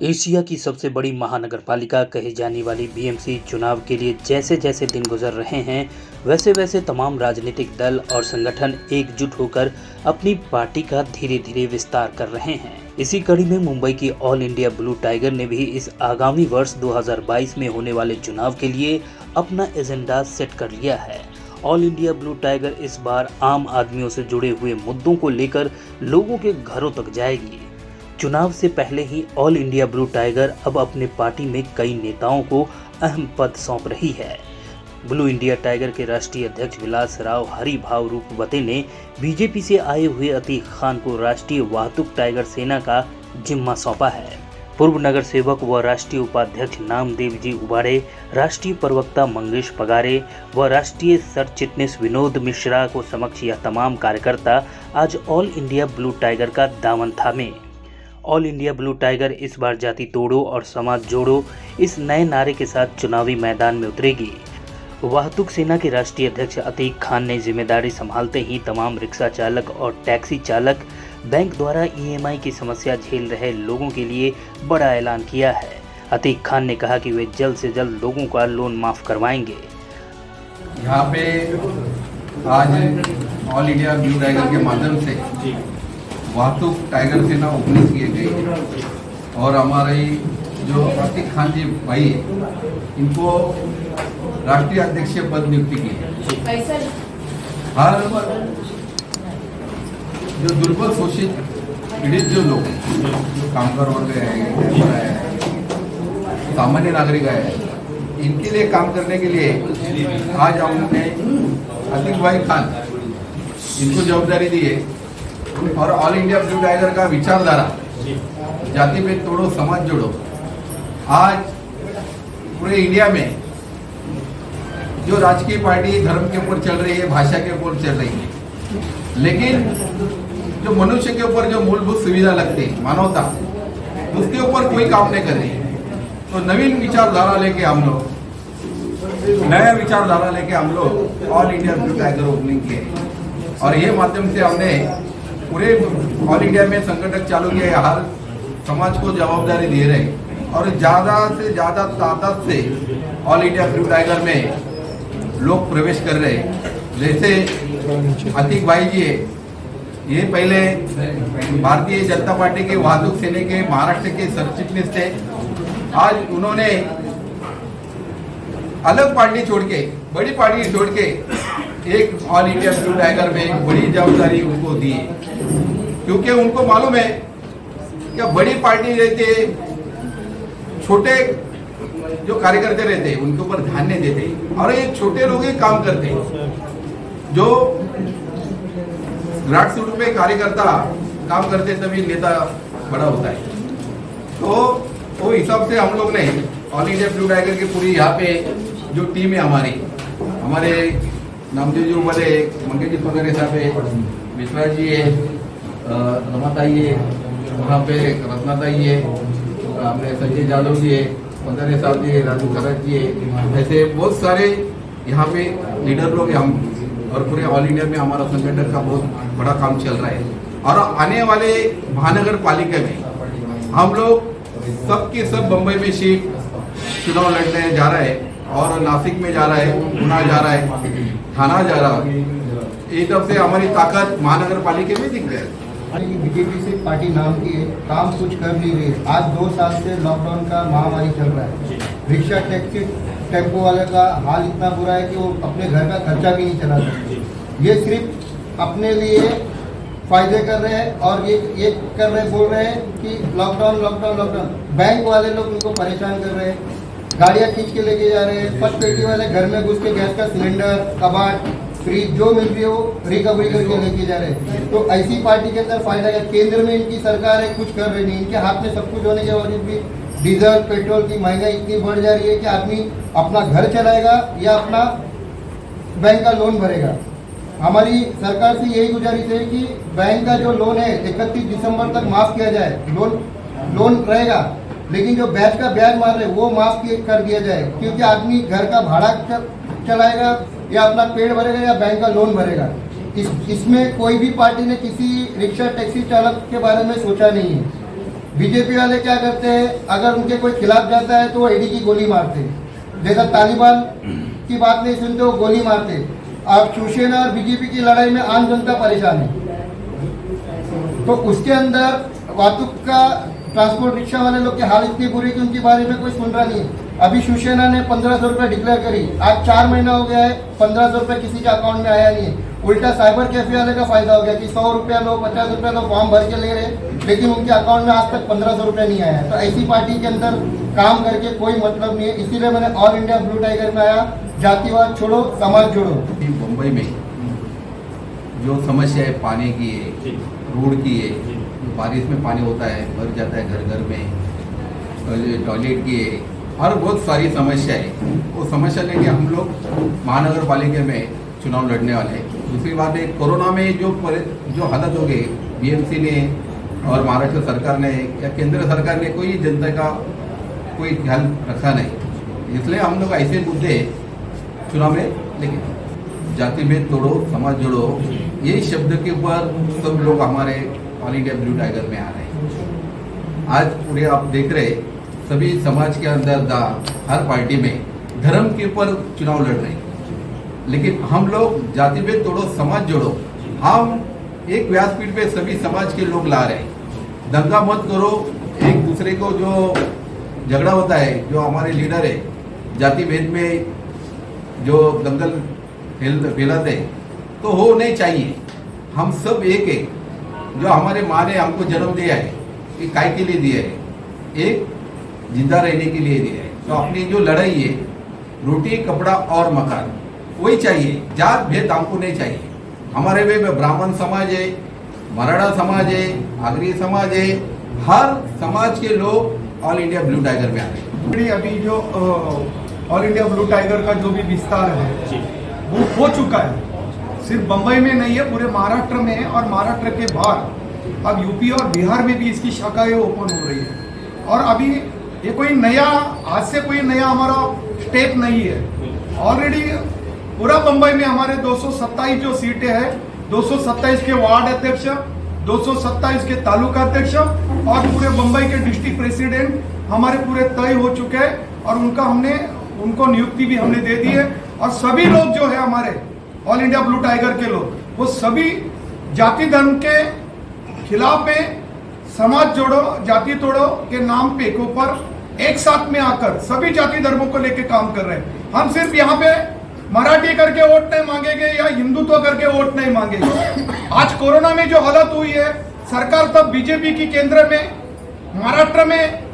Asia की सबसे बड़ी महानगरपालिका कही जाने वाली बीएमसी चुनाव के लिए जैसे जैसे दिन गुजर रहे हैं, वैसे वैसे तमाम राजनीतिक दल और संगठन एकजुट होकर अपनी पार्टी का धीरे धीरे विस्तार कर रहे हैं। इसी कड़ी में मुंबई की ऑल इंडिया ब्लू टाइगर ने भी इस आगामी वर्ष 2022 में होने वाले चुनाव के लिए अपना एजेंडा सेट कर लिया है। ऑल इंडिया ब्लू टाइगर इस बार आम आदमियों से जुड़े हुए मुद्दों को लेकर लोगों के घरों तक जाएगी। चुनाव से पहले ही ऑल इंडिया ब्लू टाइगर अब अपने पार्टी में कई नेताओं को अहम पद सौंप रही है। ब्लू इंडिया टाइगर के राष्ट्रीय अध्यक्ष विलास राव हरिभाव रूपवते ने बीजेपी से आए हुए अतीक खान को राष्ट्रीय वाहतुक टाइगर सेना का जिम्मा सौंपा है। पूर्व नगर सेवक व राष्ट्रीय उपाध्यक्ष नामदेव जी उबाड़े, राष्ट्रीय प्रवक्ता मंगेश पगारे व राष्ट्रीय सर चिटनीस विनोद मिश्रा को समक्ष यह तमाम कार्यकर्ता आज ऑल इंडिया ब्लू टाइगर का दामन थामे। ऑल इंडिया ब्लू टाइगर इस बार जाति तोड़ो और समाज जोड़ो इस नए नारे के साथ चुनावी मैदान में उतरेगी। वाहतुक सेना के राष्ट्रीय अध्यक्ष अतीक खान ने जिम्मेदारी संभालते ही तमाम रिक्शा चालक और टैक्सी चालक बैंक द्वारा ईएमआई की समस्या झेल रहे लोगों के लिए बड़ा ऐलान किया है। अतीक खान ने कहा कि वे जल्द से जल्द लोगों का लोन माफ करवाएंगे। यहाँ पे आज ऑल इंडिया ब्लू टाइगर के माध्यम से वाहतुक टाइगर सेना ओपनिंग किए गई और हमारे जो अतीक खान जी भाई इनको राष्ट्रीय अध्यक्ष पद नियुक्ति की है। हर जो दुर्बल शोषित पीड़ित जो लोग हैं, कामगार वर्ग है, सामान्य नागरिक है, इनके लिए काम करने के लिए आज हमने अतीक भाई खान इनको जवाबदारी दी है और ऑल इंडिया ब्लू टाइगर का विचारधारा जाति भेद तोड़ो समाज जोड़ो आज पूरे इंडिया में जो राजकीय पार्टी धर्म के ऊपर चल रही है, भाषा के ऊपर चल रही है, लेकिन जो मनुष्य के ऊपर जो मूलभूत सुविधा लगती है, मानवता, उसके ऊपर कोई काम नहीं कर रही है। तो नवीन विचारधारा लेके हम लोग, नया विचारधारा लेके हम लोग all India blue tiger opening किए और ये माध्यम से हमने पूरे ऑल इंडिया में संगठन चालू किया। हर समाज को जवाबदारी दे रहे और ज़्यादा से ज़्यादा तादाद से ऑल इंडिया ब्लू टाइगर में लोग प्रवेश कर रहे हैं। जैसे अतीक भाई जी है, ये पहले भारतीय जनता पार्टी के वाहतुक सेना के महाराष्ट्र के सर चिटनीस थे। आज उन्होंने अलग पार्टी छोड़ के, बड़ी पार्टी छोड़ के एक ऑल इंडिया ब्लू टाइगर में एक बड़ी जवाबदारी उनको दी, क्योंकि उनको मालूम है कि बड़ी पार्टी रहते, छोटे जो कार्यकर्ता रहते उनके ऊपर ध्यान नहीं देते और ये छोटे लोग ही काम करते। जो ग्रास रूट में कार्यकर्ता काम करते तभी नेता बड़ा होता है। तो वो हिसाब से हम लोग ने ऑल इंडिया ब्लू टाइगर की पूरी यहाँ पे जो टीम है हमारे नामदेव जी उबाले, मंगेश जी पगारे साहब है, विश्वास जी है, रमाताई है, वहाँ पे रत्नाताई है, अपने संजय यादव जी है, पगारे साहब जी है, राजू खरत जी है, ऐसे बहुत सारे यहाँ पे लीडर लोग हैं। हम और पूरे ऑल इंडिया में हमारा संगठन का बहुत बड़ा काम चल रहा है और आने वाले महानगर पालिका में हम लोग सबके सब बम्बई में सीट चुनाव लड़ने जा रहा है और नासिक में जा रहा है, पुणे जा रहा है, थाना जा रहा है। एक तरफ से हमारी ताकत महानगर पालिका में दिख रही है। बीजेपी से पार्टी नाम की है, काम कुछ कर नहीं रही है। आज 2 साल से लॉकडाउन का महामारी चल रहा है। रिक्शा टैक्सी टेम्पो वाले का हाल इतना बुरा है कि वो अपने घर का खर्चा भी नहीं चला सकते। ये सिर्फ अपने लिए फायदे कर रहे हैं और ये कर रहे बोल रहे हैं कि लॉकडाउन। बैंक वाले लोग उनको परेशान कर रहे हैं, गाड़ियाँ खींच के लेके जा रहे हैं। फर्स्ट पेटी वाले घर में घुस के गैस का सिलेंडर, कबाट, फ्रिज जो मिल रही है वो रिकवरी करके लेके जा रहे हैं। तो ऐसी पार्टी के अंदर फायदा है। केंद्र में इनकी सरकार है, कुछ कर रही नहीं। इनके हाथ में सब कुछ होने के बावजूद भी डीजल पेट्रोल की महंगाई इतनी बढ़ जा रही है कि आदमी अपना घर चलाएगा या अपना बैंक का लोन भरेगा। हमारी सरकार से यही गुजारिश है कि बैंक का जो लोन है 31 दिसंबर तक माफ किया जाए। लोन रहेगा, लेकिन जो ब्याज का ब्याज मार रहे वो माफ कर दिया जाए, क्योंकि आदमी घर का भाड़ा चलाएगा या अपना पेड़ भरेगा या बैंक का लोन भरेगा। इसमें कोई भी पार्टी ने किसी रिक्शा टैक्सी चालक के बारे में सोचा नहीं है। बीजेपी वाले क्या करते हैं, अगर उनके कोई खिलाफ जाता है तो वो ईडी की गोली मारते हैं। जैसा तालिबान की बात नहीं सुनते वो गोली मारते हैं। अब शिवसेना और बीजेपी की लड़ाई में आम जनता परेशान है। तो उसके अंदर वाहतूक का ट्रांसपोर्ट रिक्शा वाले लोग की हालत इतनी बुरी कि उनके बारे में कोई सुन रहा नहीं है। अभी शिवसेना ने 1500 रुपये डिक्लेयर करी, आज 4 महीना हो गया है, 1500 रुपये किसी के अकाउंट में आया नहीं है। उल्टा साइबर कैफे वाले का फायदा हो गया कि 100 रुपया लो, 50 रुपया लो, फॉर्म भर के ले रहे, लेकिन उनके अकाउंट में आज तक 1500 रुपये नहीं आया। तो ऐसी पार्टी के अंदर काम करके कोई मतलब नहीं है। इसीलिए मैंने ऑल इंडिया ब्लू टाइगर में आया, जातिवाद छोड़ो, समाज जोड़ो। मुंबई में जो समस्या है पानी की है, रोड की है, बारिश में पानी होता है, भर जाता है घर घर में, टॉयलेट की है, और बहुत सारी समस्या है। वो समस्या लेके हम लोग महानगर पालिका में चुनाव लड़ने वाले हैं। दूसरी बात है, कोरोना में जो हालत हो गई, बीएमसी ने और महाराष्ट्र सरकार ने या केंद्र सरकार ने कोई जनता का कोई ख्याल रखा नहीं। इसलिए हम लोग ऐसे मुद्दे चुनाव में लेकिन जाति भेद तोड़ो, समाज जोड़ो, यही शब्द के ऊपर सब लोग हमारे ऑल इंडिया ब्लू टाइगर में आ रहे हैं। आज पूरे आप देख रहे सभी समाज के अंदर हर पार्टी में धर्म के ऊपर चुनाव लड़ रहे हैं, लेकिन हम लोग जाति भेद तोड़ो, समाज जोड़ो, हम एक व्यासपीठ पे सभी समाज के लोग ला रहे हैं। दंगा मत करो, एक दूसरे को जो झगड़ा होता है, जो हमारे लीडर है जाति भेद में जो दंगल फैलाते तो हो नहीं चाहिए। हम सब एक है। जो हमारे माँ ने हमको जन्म दिया है, ये काय के लिए दिया है? एक जिंदा रहने के लिए दिया है। तो अपनी जो लड़ाई है, रोटी कपड़ा और मकान, वही चाहिए। जात भेद हमको नहीं चाहिए। हमारे में ब्राह्मण समाज है, मराठा समाज है, आगरी समाज है, हर समाज के लोग ऑल इंडिया ब्लू टाइगर में आ रहे हैं। अभी जो ऑल इंडिया ब्लू टाइगर का जो भी विस्तार है वो हो चुका है। सिर्फ बम्बई में नहीं है, पूरे महाराष्ट्र में है, और महाराष्ट्र के बाहर अब यूपी और बिहार में भी इसकी शाखाएं ओपन हो रही है। और अभी ये कोई नया, आज से कोई नया हमारा स्टेप नहीं है। ऑलरेडी पूरा बम्बई में हमारे 227 जो सीटें हैं, 227 के वार्ड अध्यक्ष, 227 के तालुका अध्यक्ष और पूरे बम्बई के डिस्ट्रिक्ट प्रेसिडेंट हमारे पूरे तय हो चुके हैं। और उनको नियुक्ति भी हमने दे दी है। और सभी लोग जो है हमारे ऑल इंडिया ब्लू टाइगर के लोग, वो सभी जाति धर्म के खिलाफ में समाज जोड़ो जाति तोड़ो के नाम पे के ऊपर एक साथ में आकर सभी जाति धर्मों को लेके काम कर रहे हैं। हम सिर्फ यहाँ पे मराठी करके वोट नहीं मांगेंगे या हिंदुत्व करके वोट नहीं मांगेंगे। आज कोरोना में जो हालत हुई है, सरकार तब बीजेपी की केंद्र में, महाराष्ट्र में,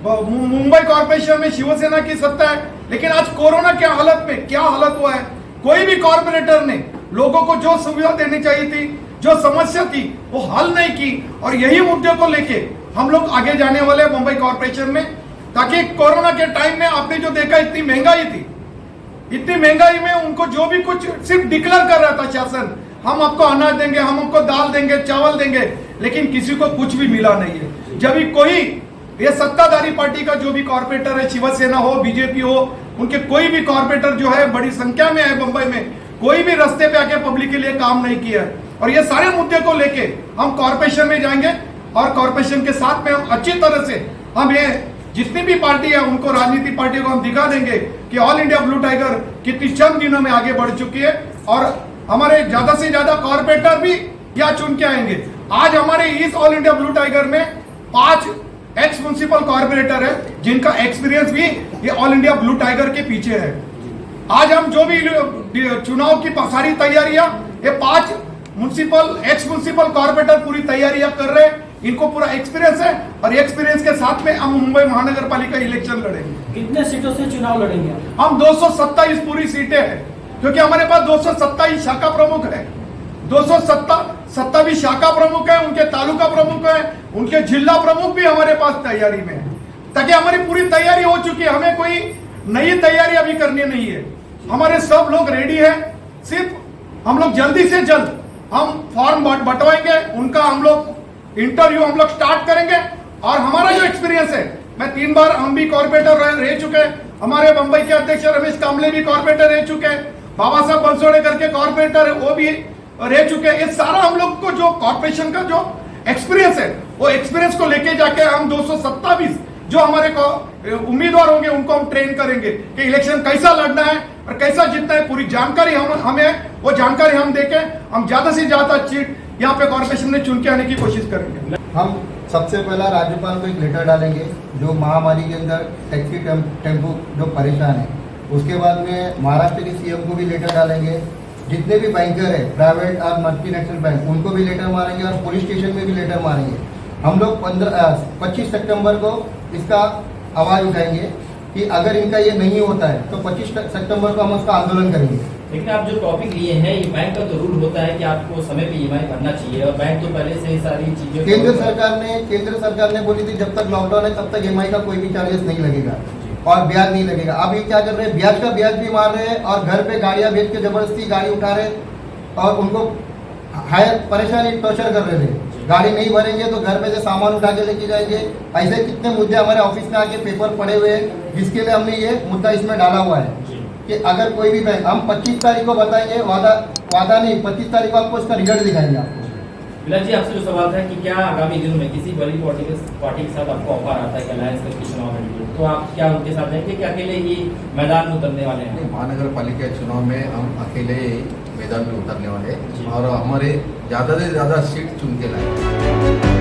मुंबई कॉर्पोरेशन में शिवसेना की सत्ता है, लेकिन आज कोरोना के हालत में क्या हालत हुआ है, कोई भी कॉर्पोरेटर ने लोगों को जो सुविधा देनी चाहिए थी, जो समस्या थी, वो हल नहीं की। और यही मुद्दे को लेके हम लोग आगे जाने वाले हैं मुंबई कॉर्पोरेशन में, ताकि कोरोना के टाइम में आपने जो देखा इतनी महंगाई थी, इतनी महंगाई में उनको जो भी कुछ सिर्फ डिक्लेयर कर रहा था शासन, हम आपको अनाज देंगे, हम आपको दाल देंगे, चावल देंगे, लेकिन किसी को कुछ भी मिला नहीं है। जब भी कोई ये सत्ताधारी पार्टी का जो भी कॉर्पोरेटर है, शिवसेना हो, बीजेपी हो, उनके कोई भी कॉर्पोरेटर जो है बड़ी संख्या में है मुंबई में, कोई भी रास्ते पे आके पब्लिक के लिए काम नहीं किया है। और ये सारे मुद्दे को लेके हम कॉर्पोरेशन में जाएंगे और कॉर्पोरेशन के साथ में हम अच्छी तरह से हम ये जितनी भी पार्टी है उनको, राजनीति पार्टी को हम दिखा देंगे कि ऑल इंडिया ब्लू टाइगर कितनी चंद दिनों में आगे बढ़ चुकी है। और हमारे ज्यादा से ज्यादा कॉर्पोरेटर भी यहाँ चुन के आएंगे। आज हमारे इस ऑल इंडिया ब्लू टाइगर में 5 एक्स म्युनिसिपल कॉर्पोरेटर है, जिनका एक्सपीरियंस भी ये ऑल इंडिया ब्लू टाइगर के पीछे है। आज हम जो भी चुनाव की सारी तैयारियां, ये 5 एक्स म्युनिसिपल कॉर्पोरेटर पूरी तैयारियां कर रहे हैं। इनको पूरा एक्सपीरियंस है और एक्सपीरियंस के साथ में हम मुंबई महानगर पालिका इलेक्शन लड़ेंगे। कितने सीटों से चुनाव लड़ेंगे? हम 227 पूरी सीटें हैं, क्योंकि हमारे पास 227 शाखा प्रमुख है, 227 शाखा प्रमुख है, उनके तालुका प्रमुख है, उनके जिला प्रमुख भी हमारे पास तैयारी में है, ताकि हमारी पूरी तैयारी हो चुकी है। हमें कोई नई तैयारी अभी करनी नहीं है। हमारे सब लोग रेडी है। सिर्फ हम लोग जल्दी से जल्द हम फॉर्म बंटवाएंगे, उनका हम लोग इंटरव्यू हम लोग स्टार्ट करेंगे। और हमारा जो एक्सपीरियंस है, मैं 3 बार हम भी कॉर्पोरेटर रह चुके हैं, हमारे मुंबई के अध्यक्ष रमेश कामले भी कॉर्पोरेटर रह चुके हैं, बाबा साहब बंसोड़े करके कॉर्पोरेटर है वो भी रह चुके हैं। ये सारा हम लोग को जो कॉर्पोरेशन का जो एक्सपीरियंस है वो एक्सपीरियंस को लेके जाके हम 227 जो हमारे उम्मीदवार होंगे उनको हम ट्रेन करेंगे कि इलेक्शन कैसा लड़ना है और कैसा जीतना है। पूरी जानकारी हमें वो जानकारी हम देके हम ज्यादा से ज्यादा सीट यहाँ पे कॉर्पोरेशन में चुन के आने की कोशिश करेंगे। हम सबसे पहला राज्यपाल को एक लेटर डालेंगे जो महामारी के अंदर टैक्सी टेम्पो जो परेशान है, उसके बाद में महाराष्ट्र के सीएम को भी लेटर डालेंगे, जितने भी बैंकर है प्राइवेट और मल्टीनेशनल बैंक उनको भी लेटर मारेंगे और पुलिस स्टेशन में भी लेटर मारेंगे। हम लोग 25 सितंबर को इसका आवाज़ उठाएंगे कि अगर इनका ये नहीं होता है तो 25 सितंबर को हम उसका आंदोलन करेंगे। लेकिन आप जो टॉपिक लिए हैं, ये बैंक का तो रूल होता है कि आपको समय पे ईएमआई भरना चाहिए और बैंक तो पहले से ही सारी चीजें केंद्र सरकार ने बोली थी जब तक लॉकडाउन है तब तक ईएमआई का कोई भी चार्जेस नहीं लगेगा और ब्याज नहीं लगेगा। अब ये क्या कर रहे हैं, ब्याज का ब्याज भी मार रहे हैं और घर पे गाड़ियां बेच के जबरदस्ती गाड़ी उठा रहे और उनको हायर परेशानी टॉर्चर कर रहे थे। गाड़ी नहीं भरेंगे तो घर में से सामान उठा के लेके जाएंगे। ऐसे कितने मुद्दे हमारे ऑफिस में आके पेपर पड़े हुए हैं जिसके लिए हमने ये मुद्दा इसमें डाला हुआ है कि अगर कोई भी बैंक, हम 25 तारीख को बताएंगे, वादा नहीं, 25 तारीख को आपको इसका रिजल्ट दिखाएंगे आपको। बिलाल जी, आपसे जो सवाल था कि क्या आगामी दिनों में किसी बड़ी पार्टी के साथ आपको ऑफर आता है कि अलायंस करके चुनाव लड़ेंगे, तो आप क्या उनके साथ रहेंगे कि अकेले ही मैदान में उतरने वाले हैं? महानगर पालिका चुनाव में हम अकेले मैदान में उतरने वाले हैं और हमारे ज़्यादा से ज़्यादा सीट चुन के लाए।